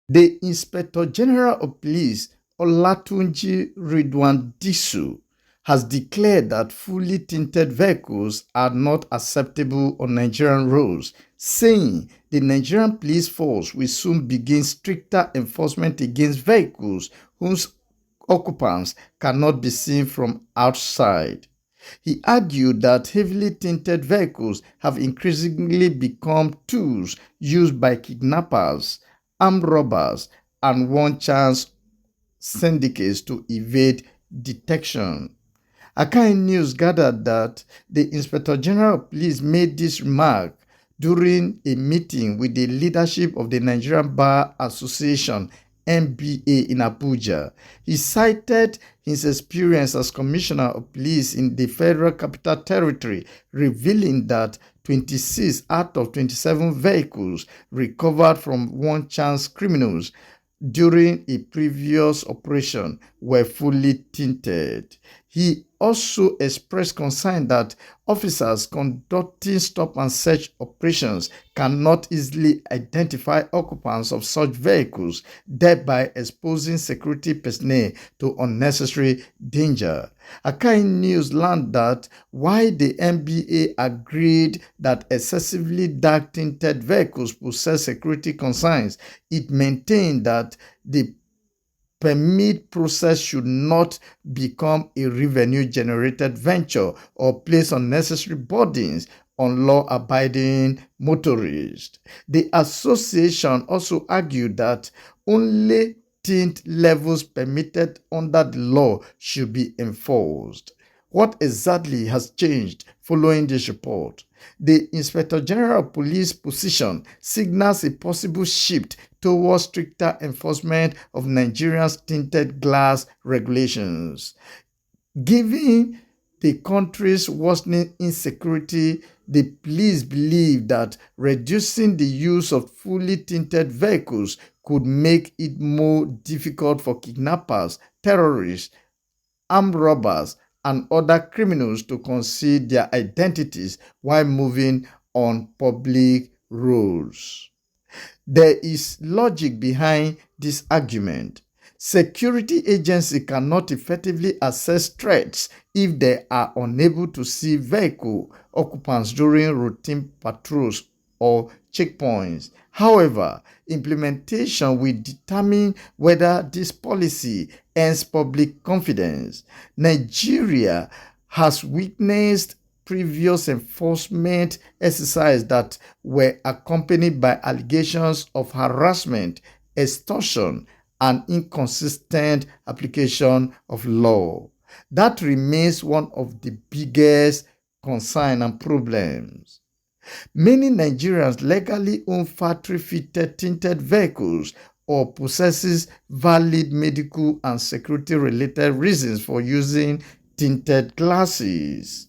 The Inspector General of Police, Olatunji Rilwan Disu, has declared that fully tinted vehicles are not acceptable on Nigerian roads, saying the Nigerian police force will soon begin stricter enforcement against vehicles whose occupants cannot be seen from outside. He argued that heavily tinted vehicles have increasingly become tools used by kidnappers, armed robbers, and one-chance syndicates to evade detection. Akahi News gathered that the Inspector General of Police made this remark during a meeting with the leadership of the Nigerian Bar Association (NBA) in Abuja. He cited his experience as Commissioner of Police in the Federal Capital Territory, revealing that 26 out of 27 vehicles recovered from one-chance criminals during a previous operation were fully tinted. He also expressed concern that officers conducting stop and search operations cannot easily identify occupants of such vehicles, thereby exposing security personnel to unnecessary danger. Akahi News learned that while the NBA agreed that excessively dark tinted vehicles possess security concerns, it maintained that the permit process should not become a revenue-generated venture or place unnecessary burdens on law-abiding motorists. The association also argued that only tint levels permitted under the law should be enforced. What exactly has changed following this report? The Inspector General of Police position signals a possible shift towards stricter enforcement of Nigeria's tinted glass regulations. Given the country's worsening insecurity, the police believe that reducing the use of fully tinted vehicles could make it more difficult for kidnappers, terrorists, armed robbers, and other criminals to conceal their identities while moving on public roads. There is logic behind this argument. Security agencies cannot effectively assess threats if they are unable to see vehicle occupants during routine patrols or checkpoints. However, implementation will determine whether this policy earns public confidence. Nigeria has witnessed previous enforcement exercises that were accompanied by allegations of harassment, extortion, and inconsistent application of law. That remains one of the biggest concerns and problems. Many Nigerians legally own factory-fitted tinted vehicles or possesses valid medical and security-related reasons for using tinted glasses.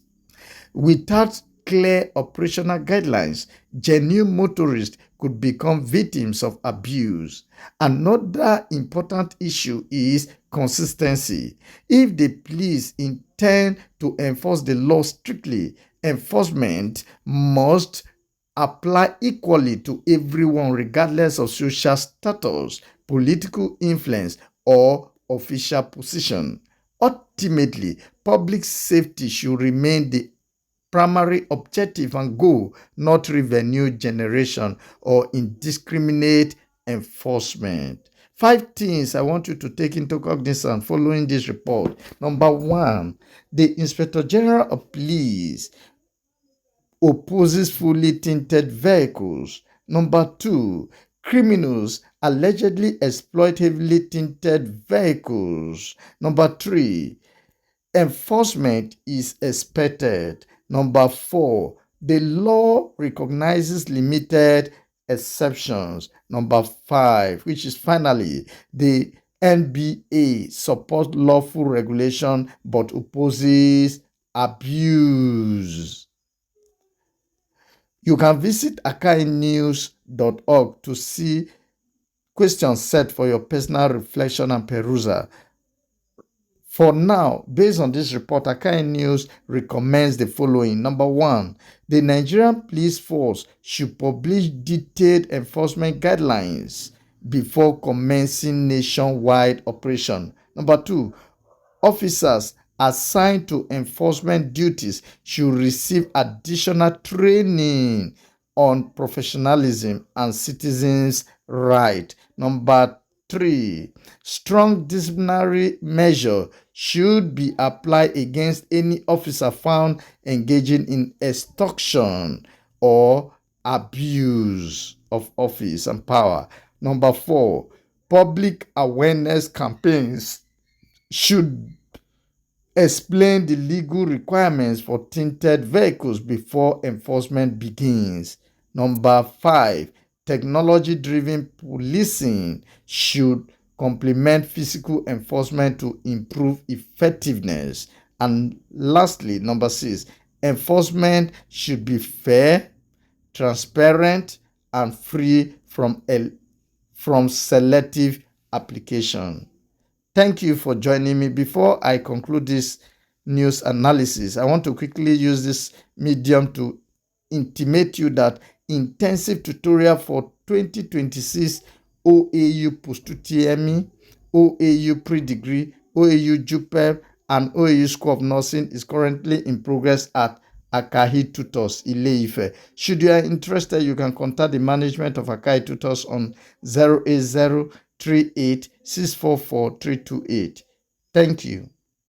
Without clear operational guidelines, genuine motorists could become victims of abuse. Another important issue is consistency. If the police intend to enforce the law strictly, enforcement must apply equally to everyone regardless of social status, political influence, or official position. Ultimately, public safety should remain the primary objective and goal, not revenue generation or indiscriminate enforcement. 5 things I want you to take into cognizance following this report. Number 1, the Inspector General of Police opposes fully tinted vehicles. Number 2, criminals allegedly exploit heavily tinted vehicles. Number 3, enforcement is expected. Number 4, the law recognizes limited exceptions. Number 5, which is finally, the NBA supports lawful regulation but opposes abuse. You can visit akahinews.org to see questions set for your personal reflection and perusal. For now, based on this report, Akahi News recommends the following. Number 1, the Nigerian police force should publish detailed enforcement guidelines before commencing nationwide operation. Number 2, officers assigned to enforcement duties should receive additional training on professionalism and citizens' rights. Number 3, strong disciplinary measure should be applied against any officer found engaging in extortion or abuse of office and power. Number 4, public awareness campaigns should explain the legal requirements for tinted vehicles before enforcement begins. Number 5, technology-driven policing should complement physical enforcement to improve effectiveness. And lastly, number 6, enforcement should be fair, transparent, and free from selective application. Thank you for joining me. Before I conclude this news analysis, I want to quickly use this medium to intimate you that intensive tutorial for 2026 OAU Post-UTME, OAU Pre-Degree, OAU JUPEB, and OAU School of Nursing is currently in progress at Akahi Tutors, Ile-Ife. Should you are interested, you can contact the management of Akahi Tutors on 08038 644 328. Thank you.